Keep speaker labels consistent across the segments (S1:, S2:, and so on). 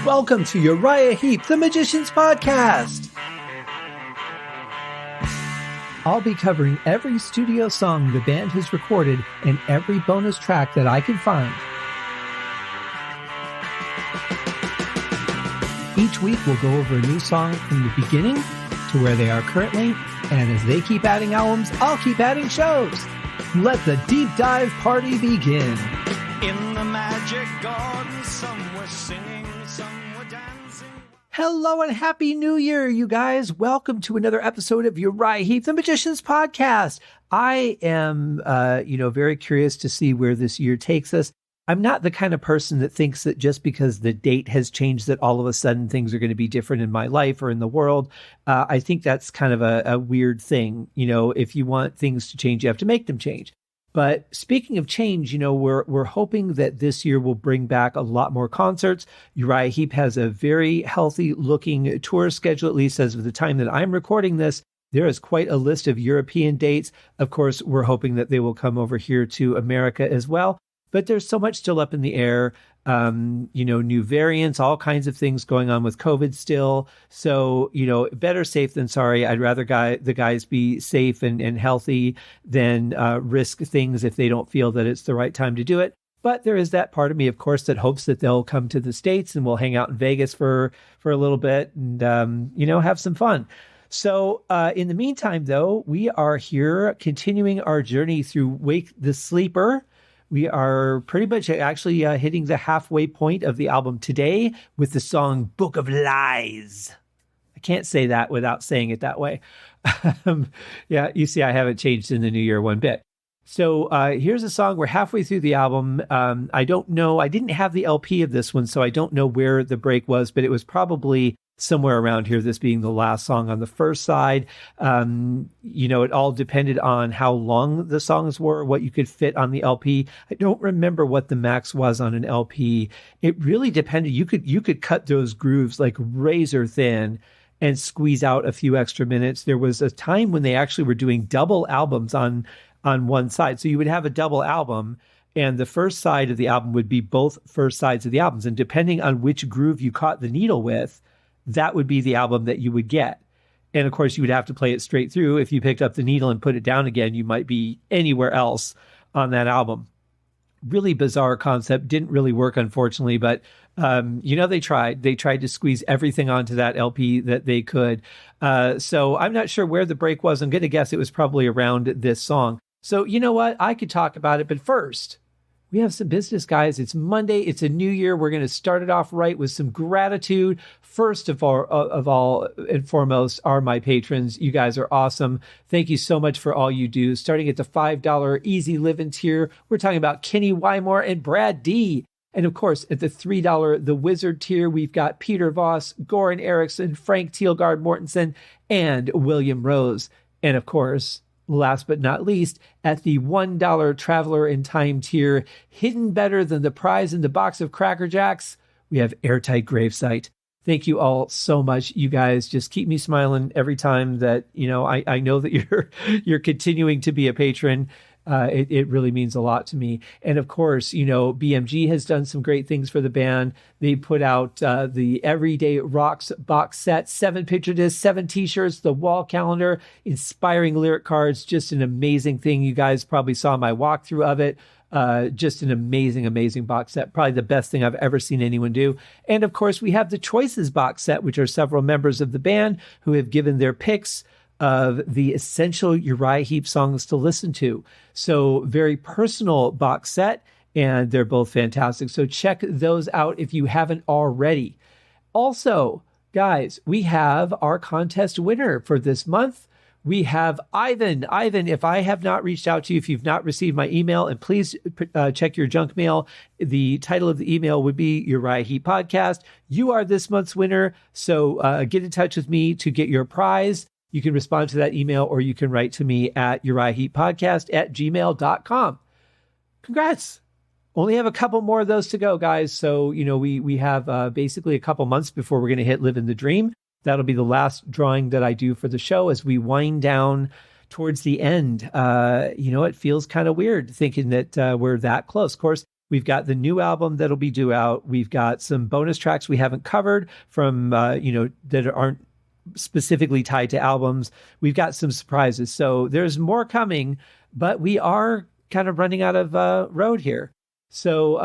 S1: Welcome to Uriah Heep, the Magician's Podcast. I'll be covering every studio song the band has recorded and every bonus track that I can find. Each week we'll go over a new song from the beginning to where they are currently, and as they keep adding albums, I'll keep adding shows. Let the deep dive party begin.
S2: In the magic garden, some were singing, some were dancing.
S1: Hello and Happy New Year, you guys. Welcome to another episode of Uriah Heep, the Magician's Podcast. I am, very curious to see where this year takes us. I'm not the kind of person that thinks that just because the date has changed that all of a sudden things are going to be different in my life or in the world. I think that's kind of a weird thing. You know, if you want things to change, you have to make them change. But speaking of change, we're hoping that this year will bring back a lot more concerts. Uriah Heep has a very healthy looking tour schedule, at least as of the time that I'm recording this. There is quite a list of European dates. Of course, we're hoping that they will come over here to America as well. But there's so much still up in the air, new variants, all kinds of things going on with COVID still. So, better safe than sorry. I'd rather the guys be safe and healthy than risk things if they don't feel that it's the right time to do it. But there is that part of me, of course, that hopes that they'll come to the States and we'll hang out in Vegas for a little bit and, have some fun. So in the meantime, though, we are here continuing our journey through Wake the Sleeper. We are pretty much actually hitting the halfway point of the album today with the song Book of Lies. I can't say that without saying it that way. Yeah, you see, I haven't changed in the new year one bit. So here's a song. We're halfway through the album. I don't know. I didn't have the LP of this one, so I don't know where the break was, but it was probably somewhere around here, this being the last song on the first side. It all depended on how long the songs were, what you could fit on the LP. I don't remember what the max was on an LP. It really depended. You could cut those grooves like razor thin and squeeze out a few extra minutes. There was a time when they actually were doing double albums on one side. So you would have a double album, and the first side of the album would be both first sides of the albums. And depending on which groove you caught the needle with, that would be the album that you would get. And of course, you would have to play it straight through. If you picked up the needle and put it down again, you might be anywhere else on that album. Really bizarre concept. Didn't really work, unfortunately, but they tried. They tried to squeeze everything onto that LP that they could. So I'm not sure where the break was. I'm going to guess it was probably around this song. So you know what? I could talk about it, but first, we have some business, guys. It's Monday. It's a new year. We're going to start it off right with some gratitude. First of all and foremost are my patrons. You guys are awesome. Thank you so much for all you do. Starting at the $5 Easy Living tier, we're talking about Kenny Wymore and Brad D. And of course, at the $3 The Wizard tier, we've got Peter Voss, Goran Eriksson, Frank Thielgaard Mortensen, and William Rose. And of course, last but not least, at the $1 Traveler in Time tier, hidden better than the prize in the box of Cracker Jacks, we have Airtight Gravesite. Thank you all so much. You guys just keep me smiling every time that, I know that you're continuing to be a patron. It really means a lot to me. And of course, BMG has done some great things for the band. They put out the Everyday Rocks box set, 7 picture discs, 7 t-shirts, the wall calendar, inspiring lyric cards, just an amazing thing. You guys probably saw my walkthrough of it. Just an amazing, amazing box set. Probably the best thing I've ever seen anyone do. And of course, we have the Choices box set, which are several members of the band who have given their picks of the essential Uriah Heep songs to listen to. So very personal box set, and they're both fantastic. So check those out if you haven't already. Also, guys, we have our contest winner for this month. We have Ivan. Ivan, if I have not reached out to you, if you've not received my email, and please check your junk mail. The title of the email would be Uriah Heep Podcast. You are this month's winner. So get in touch with me to get your prize. You can respond to that email, or you can write to me at uriahheeppodcast@gmail.com. Congrats. Only have a couple more of those to go, guys. So, we have basically a couple months before we're going to hit Living the Dream. That'll be the last drawing that I do for the show as we wind down towards the end. It feels kind of weird thinking that we're that close. Of course, We've got the new album that'll be due out. We've got some bonus tracks we haven't covered from, that aren't specifically tied to albums. We've got some surprises. So there's more coming, but we are kind of running out of road here. So,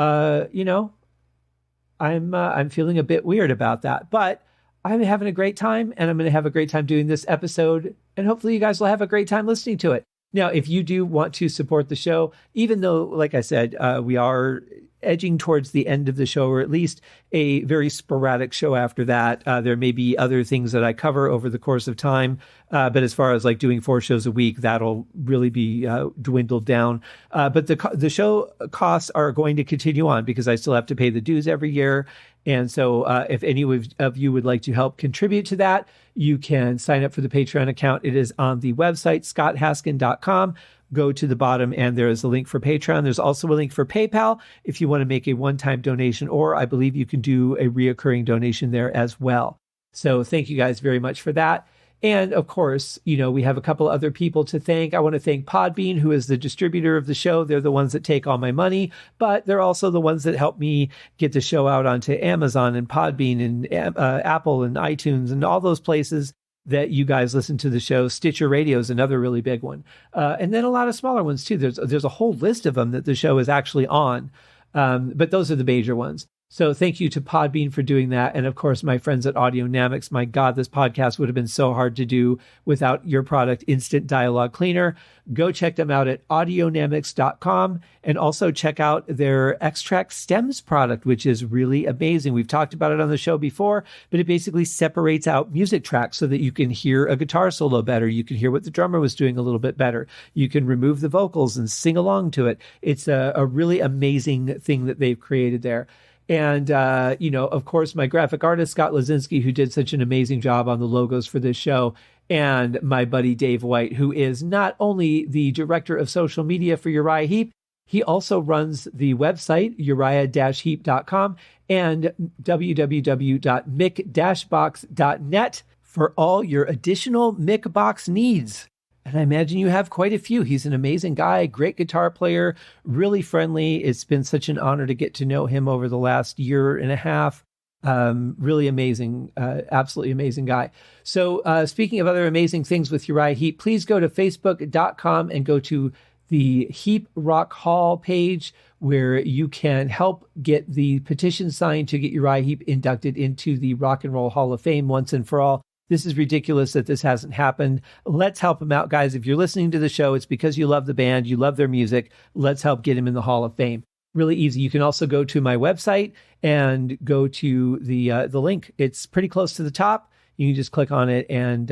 S1: I'm feeling a bit weird about that, but I'm having a great time, and I'm going to have a great time doing this episode, and hopefully you guys will have a great time listening to it. Now, if you do want to support the show, even though, like I said, we are edging towards the end of the show, or at least a very sporadic show after that, there may be other things that I cover over the course of time. But as far as like doing 4 shows a week, that'll really be dwindled down. But the show costs are going to continue on because I still have to pay the dues every year. And so if any of you would like to help contribute to that, you can sign up for the Patreon account. It is on the website, scotthaskin.com. Go to the bottom and there is a link for Patreon. There's also a link for PayPal if you want to make a one-time donation, or I believe you can do a reoccurring donation there as well. So thank you guys very much for that. And of course, we have a couple other people to thank. I want to thank Podbean, who is the distributor of the show. They're the ones that take all my money, but they're also the ones that help me get the show out onto Amazon and Podbean and Apple and iTunes and all those places that you guys listen to the show. Stitcher Radio is another really big one. And then a lot of smaller ones too. There's a whole list of them that the show is actually on. But those are the major ones. So thank you to Podbean for doing that. And of course, my friends at Audionamics. My God, this podcast would have been so hard to do without your product, Instant Dialogue Cleaner. Go check them out at audionamics.com, and also check out their Extract Stems product, which is really amazing. We've talked about it on the show before, but it basically separates out music tracks so that you can hear a guitar solo better. You can hear what the drummer was doing a little bit better. You can remove the vocals and sing along to it. It's a really amazing thing that they've created there. And, of course, my graphic artist, Scott Lazinski, who did such an amazing job on the logos for this show, and my buddy Dave White, who is not only the director of social media for Uriah Heep, he also runs the website, uriah-heep.com, and www.mick-box.net for all your additional Mick box needs. And I imagine you have quite a few. He's an amazing guy, great guitar player, really friendly. It's been such an honor to get to know him over the last year and a half. Really amazing, absolutely amazing guy. So speaking of other amazing things with Uriah Heep, please go to facebook.com and go to the Heep Rock Hall page, where you can help get the petition signed to get Uriah Heep inducted into the Rock and Roll Hall of Fame once and for all. This is ridiculous that this hasn't happened. Let's help him out, guys. If you're listening to the show, it's because you love the band, you love their music. Let's help get him in the Hall of Fame. Really easy. You can also go to my website and go to the link. It's pretty close to the top. You can just click on it and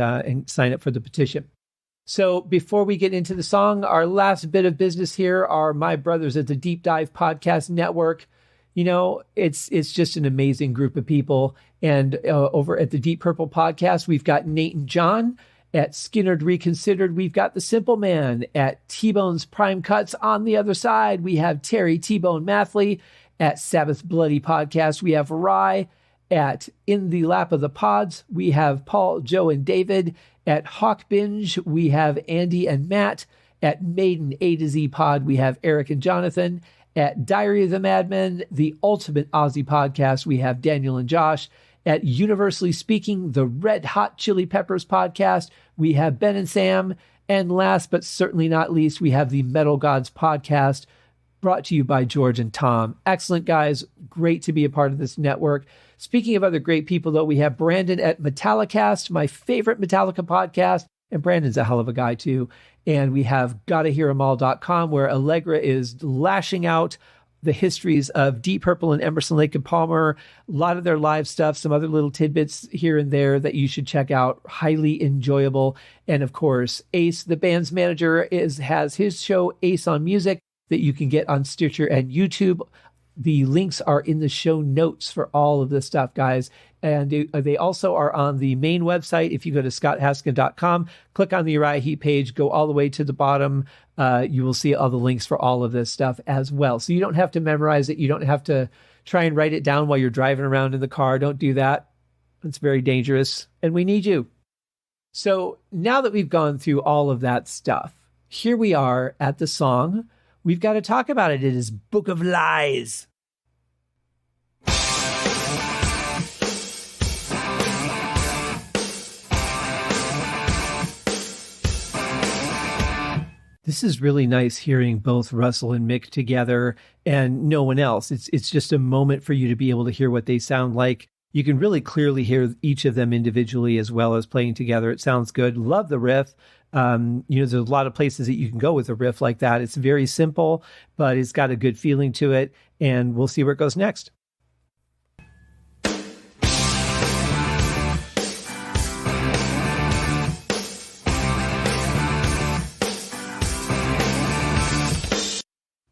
S1: sign up for the petition. So before we get into the song, our last bit of business here are my brothers at the Deep Dive Podcast Network. It's just an amazing group of people. And over at the Deep Purple Podcast, we've got Nate and John. At Skinnerd Reconsidered, we've got The Simple Man. At T-Bone's Prime Cuts on the other side, we have Terry T-Bone Mathley. At Sabbath Bloody Podcast, we have Rye. At In the Lap of the Pods, we have Paul, Joe, and David. At Hawk Binge, we have Andy and Matt. At Maiden A to Z Pod, we have Eric and Jonathan. At Diary of the Madman, the Ultimate Aussie Podcast, we have Daniel and Josh. At Universally Speaking, the Red Hot Chili Peppers Podcast, we have Ben and Sam. And last but certainly not least, we have the Metal Gods Podcast, brought to you by George and Tom. Excellent guys. Great to be a part of this network. Speaking of other great people, though, we have Brandon at Metallicast, my favorite Metallica podcast. And Brandon's a hell of a guy, too. And we have GottaHear'Em.all.com, where Allegra is lashing out the histories of Deep Purple and Emerson, Lake and Palmer, a lot of their live stuff, some other little tidbits here and there that you should check out. Highly enjoyable. And of course, Ace, the band's manager, has his show Ace on Music that you can get on Stitcher and YouTube. The links are in the show notes for all of this stuff, guys. And they also are on the main website. If you go to scotthaskin.com, click on the Uriah Heep page, go all the way to the bottom. You will see all the links for all of this stuff as well. So you don't have to memorize it. You don't have to try and write it down while you're driving around in the car. Don't do that. It's very dangerous, and we need you. So now that we've gone through all of that stuff, here we are at the song. We've got to talk about it. It is Book of Lies. This is really nice hearing both Russell and Mick together and no one else. It's just a moment for you to be able to hear what they sound like. You can really clearly hear each of them individually as well as playing together. It sounds good. Love the riff. There's a lot of places that you can go with a riff like that. It's very simple, but it's got a good feeling to it. And we'll see where it goes next.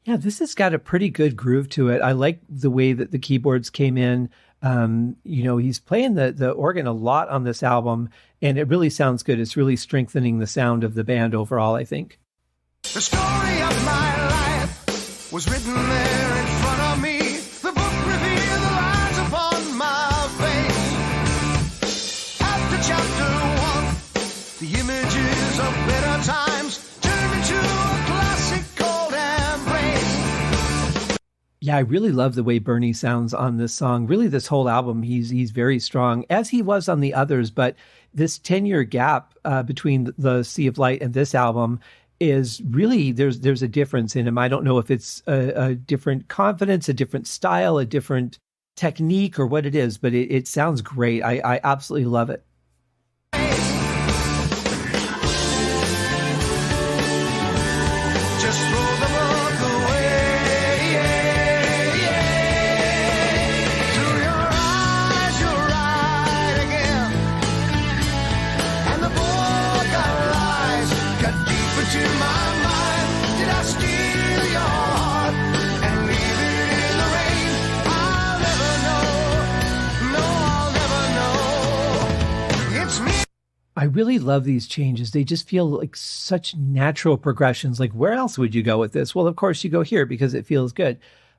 S1: Yeah, this has got a pretty good groove to it. I like the way that the keyboards came in. He's playing the organ a lot on this album, and it really sounds good. It's really strengthening the sound of the band overall, I think.
S2: The story of my life was written there in front of me. The book revealed the lines upon my face. After chapter 1, the images of better times turned into a classic called Embrace.
S1: Yeah, I really love the way Bernie sounds on this song. Really, this whole album, he's very strong, as he was on the others. But this 10-year gap between the Sea of Light and this album is really, there's a difference in him. I don't know if it's a different confidence, a different style, a different technique, or what it is, but it sounds great. I absolutely love it.
S2: Just throw the book away. Through your eyes, you'll ride again. And the book of lies got deep into my mind. Did I steal your heart and leave it in the rain? I'll never know. No, I'll never know. It's me.
S1: I really love these changes. They just feel like such natural progressions. Like, where else would you go with this? Well, of course, you go here because it feels good.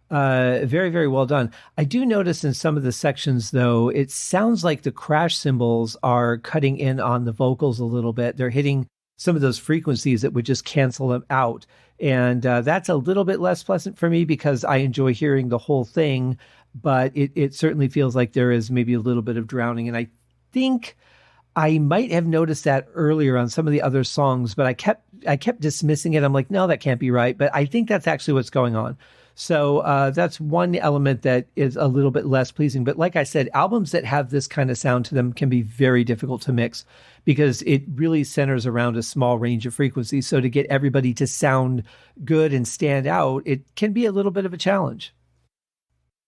S1: Very, very well done. I do notice in some of the sections, though, it sounds like the crash cymbals are cutting in on the vocals a little bit. They're hitting some of those frequencies that would just cancel them out. And that's a little bit less pleasant for me because I enjoy hearing the whole thing. But it certainly feels like there is maybe a little bit of drowning. And I think I might have noticed that earlier on some of the other songs, but I kept dismissing it. I'm like, no, that can't be right. But I think that's actually what's going on. So that's one element that is a little bit less pleasing. But like I said, albums that have this kind of sound to them can be very difficult to mix because it really centers around a small range of frequencies. So to get everybody to sound good and stand out, it can be a little bit of a challenge.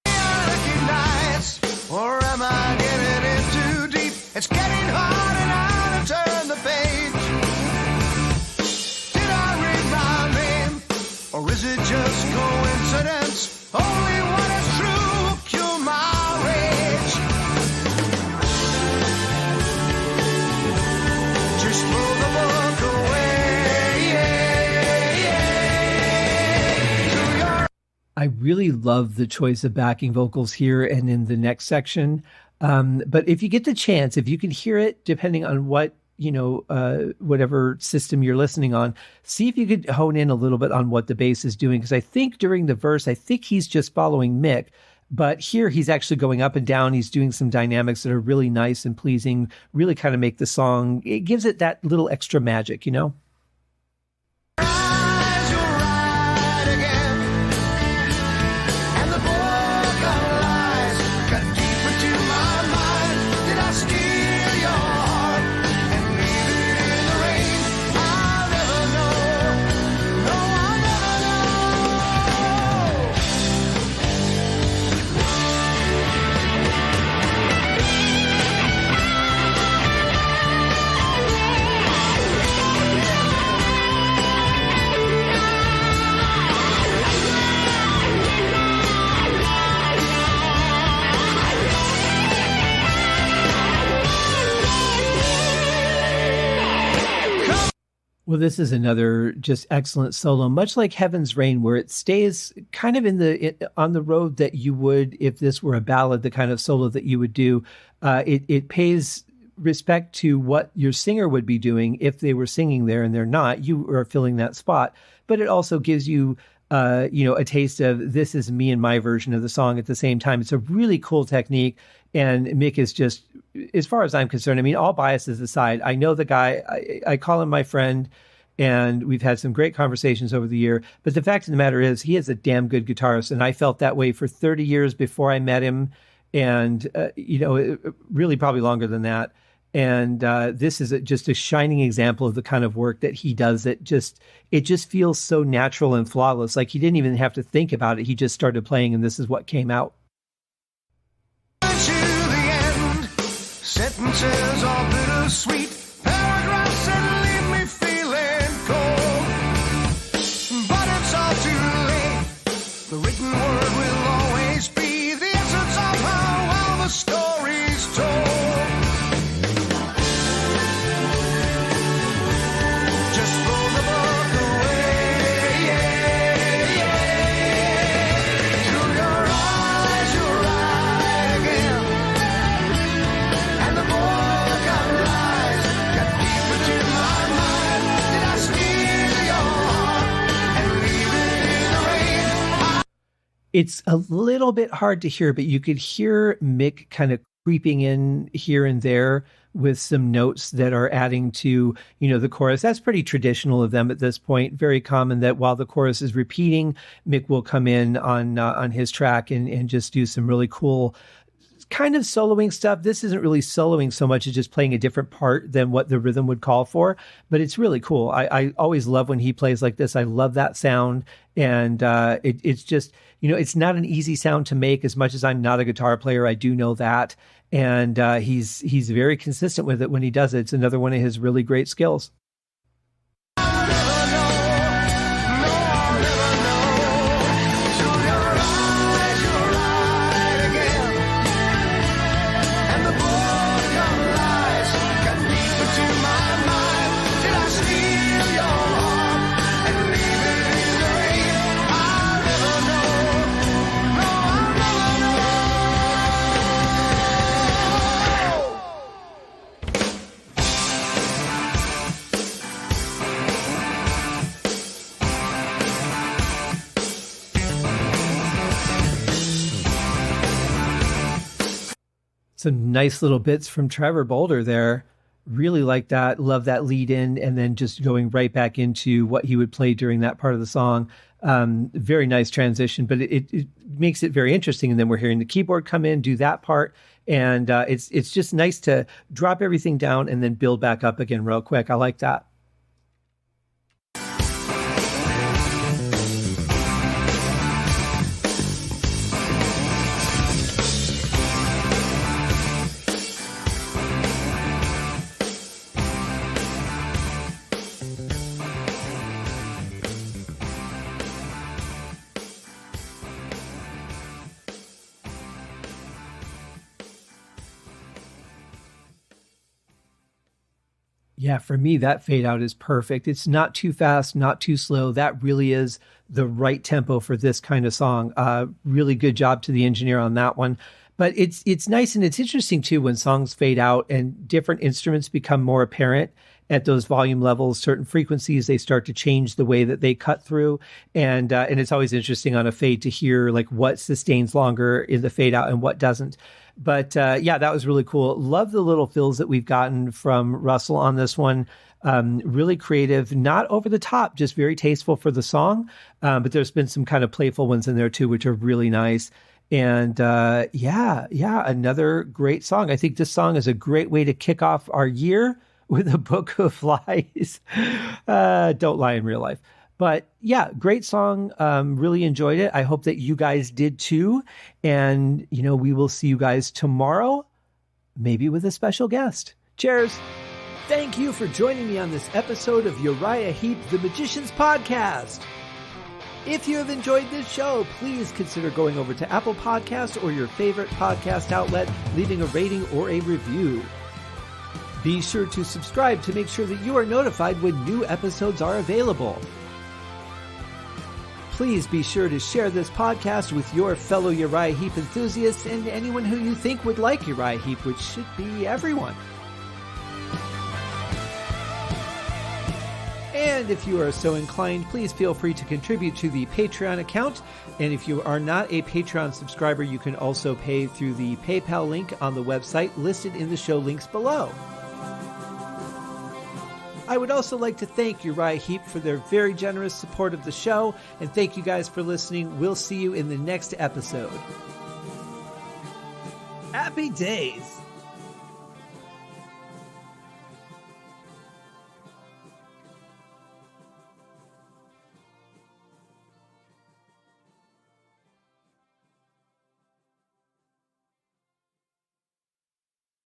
S2: Recognize, or am I getting in too deep? It's getting harder now to turn the page. Did I read my name, or is it just coincidence? Only what is true will cure my rage. Just throw the book away. To your
S1: I really love the choice of backing vocals here and in the next section. But if you get the chance, if you can hear it, depending on what, whatever system you're listening on, see if you could hone in a little bit on what the bass is doing. Because I think during the verse, I think he's just following Mick. But here he's actually going up and down. He's doing some dynamics that are really nice and pleasing, really kind of make the song, it gives it that little extra magic,
S2: eyes, you'll ride again. And the book of lies got deep into my mind. Did I steal your heart and leave it in the rain? I'll never know. No, I'll never know.
S1: Well, this is another just excellent solo, much like Heaven's Rain, where it stays kind of on the road that you would if this were a ballad, the kind of solo that you would do. It pays respect to what your singer would be doing if they were singing there and they're not. You are filling that spot, but it also gives you a taste of this is me and my version of the song at the same time. It's a really cool technique. And Mick is just, as far as I'm concerned, I mean, all biases aside, I know the guy, I call him my friend, and we've had some great conversations over the year. But the fact of the matter is, he is a damn good guitarist. And I felt that way for 30 years before I met him. And, really probably longer than that. And this is just a shining example of the kind of work that he does it just feels so natural and flawless. Like he didn't even have to think about it. He just started playing, and this is what came out.
S2: To the end, sentences are bittersweet. Paragraphs that leave me feeling cold. But it's all too late. The written word will always be the essence of how well the story's told. Just throw the book away. Through your eyes, you'll write again. And the book of lies got deep into my mind. Did I steal your heart and leave it in the rain?
S1: It's a little bit hard to hear, but you could hear Mick kind of creeping in here and there with some notes that are adding to, the chorus. That's pretty traditional of them at this point. Very common that while the chorus is repeating, Mick will come in on his track and just do some really cool kind of soloing stuff. This isn't really soloing so much as just playing a different part than what the rhythm would call for, but it's really cool. I always love when he plays like this. I love that sound. And it's just, it's not an easy sound to make. As much as I'm not a guitar player, I do know that. And he's very consistent with it when he does it. It's another one of his really great skills. Some nice little bits from Trevor Boulder there. Really like that. Love that lead in, and then just going right back into what he would play during that part of the song. Very nice transition, but it makes it very interesting. And then we're hearing the keyboard come in, do that part. And it's just nice to drop everything down and then build back up again real quick. I like that. Yeah, for me, that fade out is perfect. It's not too fast, not too slow. That really is the right tempo for this kind of song. Really good job to the engineer on that one. But it's nice, and it's interesting too when songs fade out and different instruments become more apparent at those volume levels. Certain frequencies, they start to change the way that they cut through, and it's always interesting on a fade to hear like what sustains longer in the fade out and what doesn't. But yeah, that was really cool. Love the little fills that we've gotten from Russell on this one. Really creative, not over the top, just very tasteful for the song. But there's been some kind of playful ones in there too, which are really nice. And yeah, another great song. I think this song is a great way to kick off our year with a Book of Lies. Don't lie in real life. But yeah, great song. Really enjoyed it. I hope that you guys did too. And, we will see you guys tomorrow, maybe with a special guest. Cheers. Thank you for joining me on this episode of Uriah Heep, the Magicians Podcast. If you have enjoyed this show, please consider going over to Apple Podcasts or your favorite podcast outlet, leaving a rating or a review. Be sure to subscribe to make sure that you are notified when new episodes are available. Please be sure to share this podcast with your fellow Uriah Heep enthusiasts and anyone who you think would like Uriah Heep, which should be everyone. And And if you are so inclined, please feel free to contribute to the Patreon account. And if you are not a Patreon subscriber, you can also pay through the PayPal link on the website listed in the show links below. I would also like to thank Uriah Heep for their very generous support of the show, and thank you guys for listening. We'll see you in the next episode. Happy days!